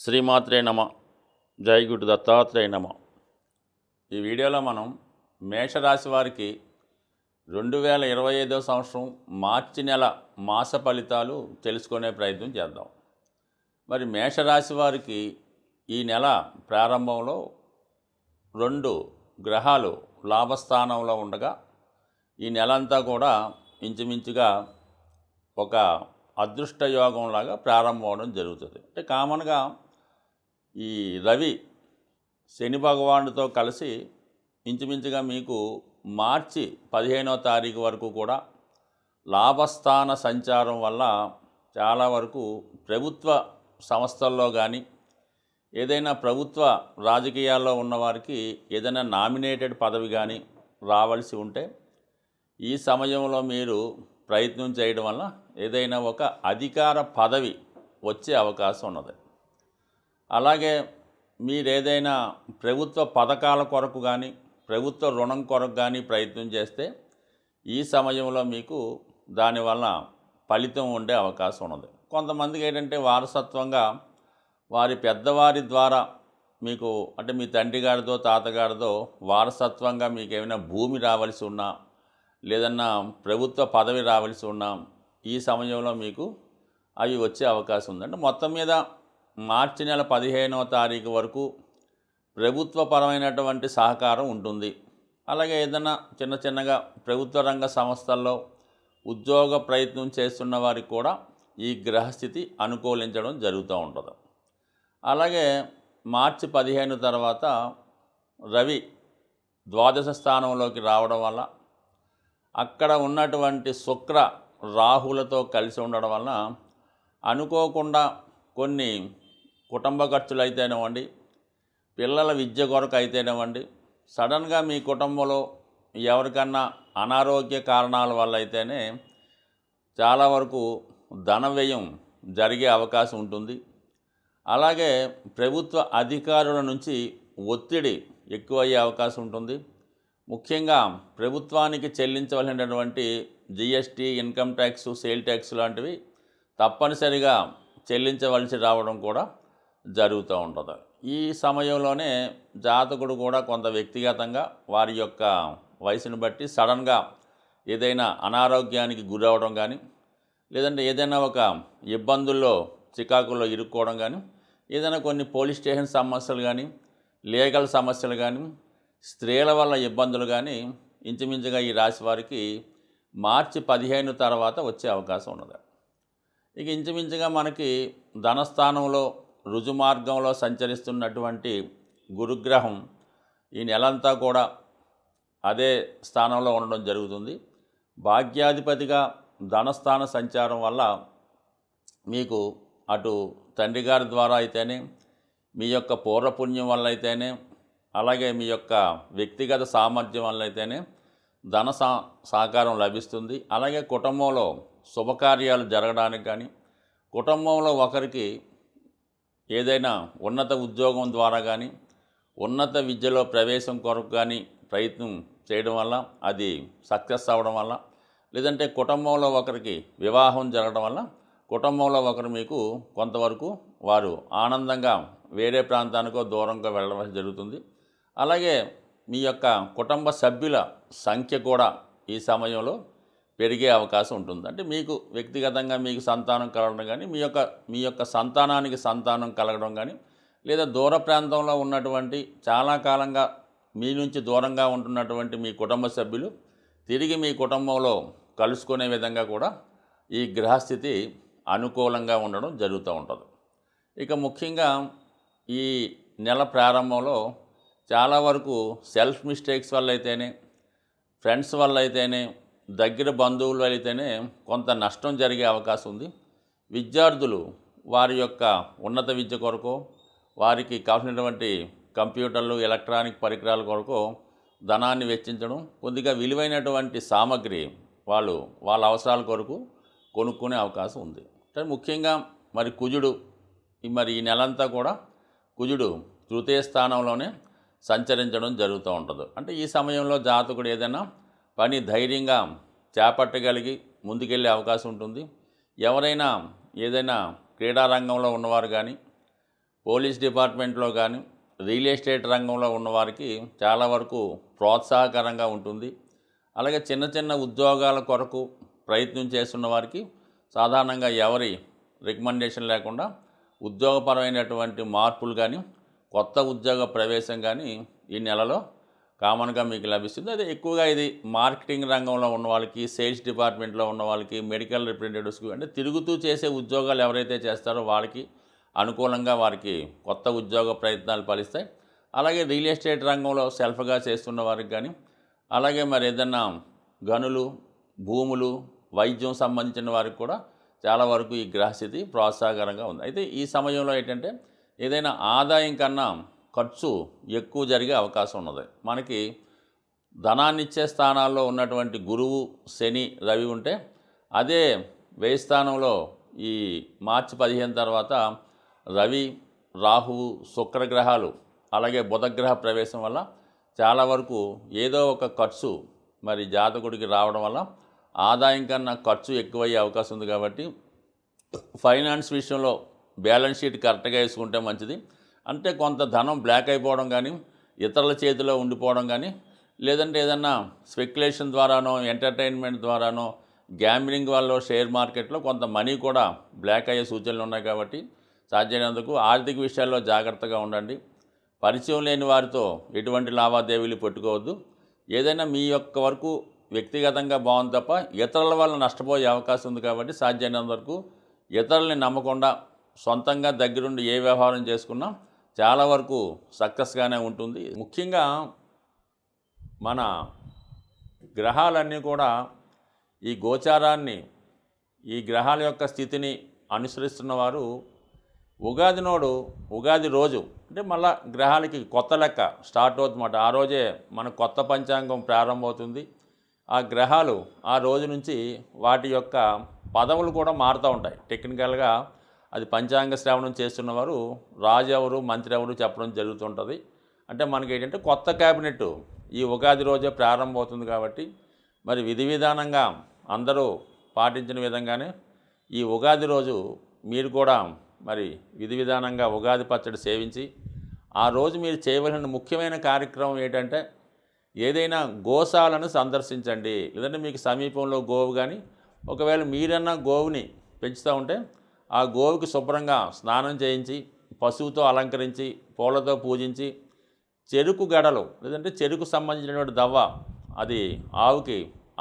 శ్రీమాత్రే నమ. జై గురు దత్తాత్రేయ నమ. ఈ వీడియోలో మనం మేషరాశి వారికి 2025 సంవత్సరం మార్చి నెల మాస ఫలితాలు తెలుసుకునే ప్రయత్నం చేద్దాం. మరి మేషరాశి వారికి ఈ నెల ప్రారంభంలో 2 గ్రహాలు లాభస్థానంలో ఉండగా ఈ నెలంతా కూడా ఇంచుమించుగా ఒక అదృష్ట యోగంలాగా ప్రారంభం అవడం జరుగుతుంది. అంటే కామన్గా ఈ రవి శని భగవానుడితో కలిసి ఇంచుమించుగా మీకు మార్చి 15వ తారీఖు వరకు కూడా లాభస్థాన సంచారం వల్ల చాలా వరకు ప్రభుత్వ సంస్థల్లో కానీ ఏదైనా ప్రభుత్వ రాజకీయాల్లో ఉన్నవారికి ఏదైనా నామినేటెడ్ పదవి కానీ రావాల్సి ఉంటే ఈ సమయంలో మీరు ప్రయత్నం చేయడం వల్ల ఏదైనా ఒక అధికార పదవి వచ్చే అవకాశం ఉన్నది. అలాగే మీరేదైనా ప్రభుత్వ పథకాల కొరకు కానీ ప్రభుత్వ రుణం కొరకు కానీ ప్రయత్నం చేస్తే ఈ సమయంలో మీకు దానివల్ల ఫలితం ఉండే అవకాశం ఉన్నది. కొంతమందికి ఏంటంటే వారసత్వంగా వారి పెద్దవారి ద్వారా మీకు అంటే మీ తండ్రి గారితో తాతగారితో వారసత్వంగా మీకు ఏమైనా భూమి రావాల్సి ఉన్నా లేదన్నా ప్రభుత్వ పదవి రావాల్సి ఉన్నా ఈ సమయంలో మీకు అవి వచ్చే అవకాశం ఉందంటే మొత్తం మీద మార్చి నెల 15వ తారీఖు వరకు ప్రభుత్వపరమైనటువంటి సహకారం ఉంటుంది. అలాగే ఏదైనా చిన్నగా ప్రభుత్వ రంగ సంస్థల్లో ఉద్యోగ ప్రయత్నం చేస్తున్న వారికి కూడా ఈ గ్రహస్థితి అనుకూలించడం జరుగుతూ ఉంటుంది. అలాగే మార్చి 15 తర్వాత రవి ద్వాదశ స్థానంలోకి రావడం వల్ల అక్కడ ఉన్నటువంటి శుక్ర రాహులతో కలిసి ఉండడం వలన అనుకోకుండా కొన్ని కుటుంబ ఖర్చులు అయితేనేవ్వండి, పిల్లల విద్య కొరకు అయితేనేవ్వండి, సడన్గా మీ కుటుంబంలో ఎవరికన్నా అనారోగ్య కారణాల వల్ల అయితేనే చాలా వరకు ధన వ్యయం జరిగే అవకాశం ఉంటుంది. అలాగే ప్రభుత్వ అధికారుల నుంచి ఒత్తిడి ఎక్కువయ్యే అవకాశం ఉంటుంది. ముఖ్యంగా ప్రభుత్వానికి చెల్లించవలసినటువంటి GST, income tax, sale tax లాంటివి తప్పనిసరిగా చెల్లించవలసి రావడం కూడా జరుగుతూ ఉంటుంది. ఈ సమయంలోనే జాతకుడు కూడా కొంత వ్యక్తిగతంగా వారి యొక్క వయసును బట్టి సడన్గా ఏదైనా అనారోగ్యానికి గురవడం కానీ లేదంటే ఏదైనా ఒక ఇబ్బందుల్లో చికాకుల్లో ఇరుక్కోవడం కానీ ఏదైనా కొన్ని పోలీస్ స్టేషన్ సమస్యలు కానీ లీగల్ సమస్యలు కానీ స్త్రీల వల్ల ఇబ్బందులు కానీ ఇంచుమించుగా ఈ రాశి వారికి మార్చి 15 తర్వాత వచ్చే అవకాశం ఉన్నది. ఇక ఇంచుమించుగా మనకి ధనస్థానంలో రుజుమార్గంలో సంచరిస్తున్నటువంటి గురుగ్రహం ఈ నెలంతా కూడా అదే స్థానంలో ఉండడం జరుగుతుంది. భాగ్యాధిపతిగా ధనస్థాన సంచారం వల్ల మీకు అటు తండ్రి గారి ద్వారా అయితేనే మీ యొక్క పూర్వపుణ్యం వల్ల అయితేనే అలాగే మీ యొక్క వ్యక్తిగత సామర్థ్యం వల్ల అయితేనే ధన సహకారం లభిస్తుంది. అలాగే కుటుంబంలో శుభకార్యాలు జరగడానికి కానీ కుటుంబంలో ఒకరికి ఏదైనా ఉన్నత ఉద్యోగం ద్వారా కానీ ఉన్నత విద్యలో ప్రవేశం కొరకు కానీ ప్రయత్నం చేయడం వల్ల అది సక్సెస్ అవ్వడం వల్ల లేదంటే కుటుంబంలో ఒకరికి వివాహం జరగడం వల్ల కుటుంబంలో ఒకరు మీకు కొంతవరకు వారు ఆనందంగా వేరే ప్రాంతానికో దూరంగా వెళ్ళవలసి జరుగుతుంది. అలాగే మీ యొక్క కుటుంబ సభ్యుల సంఖ్య కూడా ఈ సమయంలో పెరిగే అవకాశం ఉంటుంది. అంటే మీకు వ్యక్తిగతంగా మీకు సంతానం కలగడం కానీ మీ యొక్క సంతానానికి సంతానం కలగడం కానీ లేదా దూర ప్రాంతంలో ఉన్నటువంటి చాలా కాలంగా మీ నుంచి దూరంగా ఉంటున్నటువంటి మీ కుటుంబ సభ్యులు తిరిగి మీ కుటుంబంలో కలుసుకునే విధంగా కూడా ఈ గ్రహస్థితి అనుకూలంగా ఉండడం జరుగుతూ ఉంటుంది. ఇక ముఖ్యంగా ఈ నెల ప్రారంభంలో చాలా వరకు సెల్ఫ్ మిస్టేక్స్ వల్ల అయితేనే ఫ్రెండ్స్ వల్ల అయితేనే దగ్గర బంధువులు అయితేనే కొంత నష్టం జరిగే అవకాశం ఉంది. విద్యార్థులు వారి యొక్క ఉన్నత విద్య కొరకు వారికి కావాల్సినటువంటి కంప్యూటర్లు, ఎలక్ట్రానిక్ పరికరాల కొరకు ధనాన్ని వెచ్చించడం, కొద్దిగా విలువైనటువంటి సామగ్రి వాళ్ళ అవసరాల కొరకు కొనుక్కునే అవకాశం ఉంది. అంటే ముఖ్యంగా మరి కుజుడు మరి ఈ నెలంతా కూడా కుజుడు తృతీయ స్థానంలోనే సంచరించడం జరుగుతూ ఉంటుంది. అంటే ఈ సమయంలో జాతకుడు ఏదైనా పని ధైర్యంగా చేపట్టగలిగి ముందుకెళ్ళే అవకాశం ఉంటుంది. ఎవరైనా ఏదైనా క్రీడారంగంలో ఉన్నవారు కానీ పోలీస్ డిపార్ట్మెంట్లో కానీ రియల్ ఎస్టేట్ రంగంలో ఉన్నవారికి చాలా వరకు ప్రోత్సాహకరంగా ఉంటుంది. అలాగే చిన్న చిన్న ఉద్యోగాల కొరకు ప్రయత్నం చేస్తున్న వారికి సాధారణంగా ఎవరి రికమెండేషన్ లేకుండా ఉద్యోగపరమైనటువంటి మార్పులు కానీ కొత్త ఉద్యోగ ప్రవేశం కానీ ఈ నెలలో కామన్గా మీకు లభిస్తుంది. అదే ఎక్కువగా ఇది మార్కెటింగ్ రంగంలో ఉన్న వాళ్ళకి, సేల్స్ డిపార్ట్మెంట్లో ఉన్న వాళ్ళకి, మెడికల్ రిప్రజెంటేటివ్స్కి, అంటే తిరుగుతూ చేసే ఉద్యోగాలు ఎవరైతే చేస్తారో వాళ్ళకి అనుకూలంగా వారికి కొత్త ఉద్యోగ ప్రయత్నాలు ఫలిస్తాయి. అలాగే రియల్ ఎస్టేట్ రంగంలో సెల్ఫ్గా చేస్తున్న వారికి కానీ, అలాగే మరి ఏదన్నా గనులు, భూములు, వైద్యం సంబంధించిన వారికి కూడా చాలా వరకు ఈ గ్రహస్థితి ప్రోత్సాహకరంగా ఉంది. అయితే ఈ సమయంలో ఏంటంటే ఏదైనా ఆదాయం కన్నా ఖర్చు ఎక్కువ జరిగే అవకాశం ఉన్నది. మనకి ధనాన్నిచ్చే స్థానాల్లో ఉన్నటువంటి గురువు, శని, రవి ఉంటే అదే వ్యయ స్థానంలో ఈ మార్చి 15 తర్వాత రవి, రాహువు, శుక్రగ్రహాలు అలాగే బుధగ్రహ ప్రవేశం వల్ల చాలా వరకు ఏదో ఒక ఖర్చు మరి జాతకుడికి రావడం వల్ల ఆదాయం కన్నా ఖర్చు ఎక్కువయ్యే అవకాశం ఉంది. కాబట్టి ఫైనాన్స్ విషయంలో బ్యాలెన్స్ షీట్ కరెక్ట్గా వేసుకుంటే మంచిది. అంటే కొంత ధనం బ్లాక్ అయిపోవడం కానీ, ఇతరుల చేతిలో ఉండిపోవడం కానీ, లేదంటే ఏదన్నా స్పెక్యులేషన్ ద్వారానో, ఎంటర్టైన్మెంట్ ద్వారానో, గ్యాంబ్లింగ్ వల్ల షేర్ మార్కెట్లో కొంత మనీ కూడా బ్లాక్ అయ్యే సూచనలు ఉన్నాయి. కాబట్టి సాధ్యమైనందుకు ఆర్థిక విషయాల్లో జాగ్రత్తగా ఉండండి. పరిచయం లేని వారితో ఎటువంటి లావాదేవీలు పెట్టుకోవద్దు. ఏదైనా మీ యొక్క వరకు వ్యక్తిగతంగా బాగుంది తప్ప ఇతరుల వల్ల నష్టపోయే అవకాశం ఉంది. కాబట్టి సాధ్యమైనంత వరకు ఇతరుల్ని నమ్మకుండా సొంతంగా దగ్గరుండి ఏ వ్యవహారం చేసుకున్నా చాలా వరకు సక్సెస్గానే ఉంటుంది. ముఖ్యంగా మన గ్రహాలన్నీ కూడా ఈ గోచారాన్ని, ఈ గ్రహాల యొక్క స్థితిని అనుసరిస్తున్న వారు ఉగాది రోజు అంటే మళ్ళా గ్రహాలకి కొత్త లెక్క స్టార్ట్ అవుతుందన్నమాట. ఆ రోజే మన కొత్త పంచాంగం ప్రారంభమవుతుంది. ఆ గ్రహాలు ఆ రోజు నుంచి వాటి యొక్క పదవులు కూడా మారుతూ ఉంటాయి. టెక్నికల్గా అది పంచాంగ శ్రవణం చేస్తున్నవారు రాజు ఎవరు, మంత్రి ఎవరు చెప్పడం జరుగుతుంటుంది. అంటే మనకి ఏంటంటే కొత్త క్యాబినెట్ ఈ ఉగాది రోజే ప్రారంభమవుతుంది. కాబట్టి మరి విధి విధానంగా అందరూ పాటించిన విధంగానే ఈ ఉగాది రోజు మీరు కూడా మరి విధి విధానంగా ఉగాది పచ్చడి సేవించి ఆ రోజు మీరు చేయవలసిన ముఖ్యమైన కార్యక్రమం ఏంటంటే ఏదైనా గోశాలను సందర్శించండి. లేదంటే మీకు సమీపంలో గోవు కానీ, ఒకవేళ మీరన్నా గోవుని పెంచుతూ ఉంటే ఆ గోవుకి శుభ్రంగా స్నానం చేయించి, పశువుతో అలంకరించి, పూలతో పూజించి, చెరుకు గడలు లేదంటే చెరుకు సంబంధించినటువంటి దవ్వ అది ఆవుకి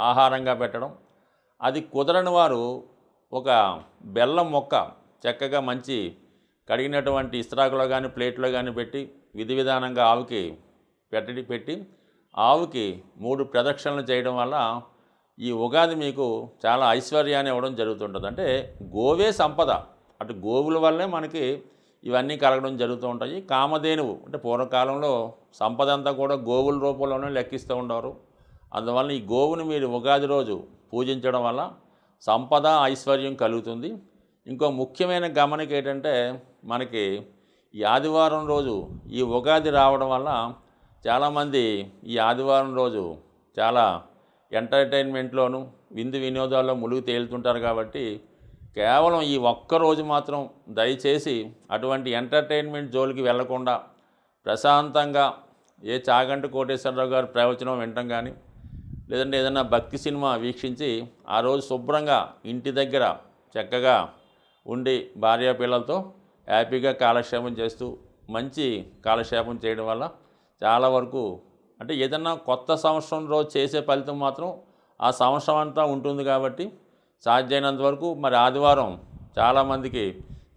ఆహారంగా పెట్టడం. అది కుదరని వారు ఒక బెల్లం మొక్క చక్కగా మంచి కడిగినటువంటి ఇస్త్రాకులో కానీ, ప్లేట్లో కానీ పెట్టి విధి విధానంగా ఆవుకి పెట్టి ఆవుకి 3 ప్రదక్షిణలు చేయడం వల్ల ఈ ఉగాది మీకు చాలా ఐశ్వర్యాన్ని ఇవ్వడం జరుగుతుంటుంది. అంటే గోవే సంపద, అటు గోవుల వల్లే మనకి ఇవన్నీ కలగడం జరుగుతూ ఉంటాయి. కామధేనువు అంటే పూర్వకాలంలో సంపద అంతా కూడా గోవుల రూపంలోనే లెక్కిస్తూ ఉండేవారు. అందువల్ల ఈ గోవుని మీరు ఉగాది రోజు పూజించడం వల్ల సంపద, ఐశ్వర్యం కలుగుతుంది. ఇంకో ముఖ్యమైన గమనిక ఏంటంటే మనకి ఈ ఆదివారం రోజు ఈ ఉగాది రావడం వల్ల చాలామంది ఈ ఆదివారం రోజు చాలా ఎంటర్టైన్మెంట్లోనూ విందు వినోదాల్లో ములుగు తేలుతుంటారు. కాబట్టి కేవలం ఈ ఒక్కరోజు మాత్రం దయచేసి అటువంటి ఎంటర్టైన్మెంట్ జోలికి వెళ్లకుండా ప్రశాంతంగా ఏ చాగంటి కోటేశ్వరరావు గారి ప్రవచనం వినటం కానీ, లేదంటే ఏదైనా భక్తి సినిమా వీక్షించి ఆ రోజు శుభ్రంగా ఇంటి దగ్గర చక్కగా ఉండి భార్యాపిల్లలతో హ్యాపీగా కాలక్షేపం చేస్తూ మంచి కాలక్షేపం చేయడం వల్ల చాలా వరకు అంటే ఏదన్నా కొత్త సంవత్సరం రోజు చేసే ఫలితం మాత్రం ఆ సంవత్సరం అంతా ఉంటుంది. కాబట్టి సాధ్యమైనంత వరకు మరి ఆదివారం చాలామందికి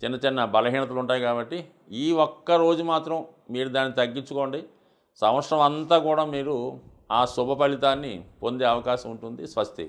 చిన్న చిన్న బలహీనతలు ఉంటాయి. కాబట్టి ఈ ఒక్క రోజు మాత్రం మీరు దాన్ని తగ్గించుకోండి. సంవత్సరం అంతా కూడా మీరు ఆ శుభ ఫలితాన్ని పొందే అవకాశం ఉంటుంది. స్వస్తి.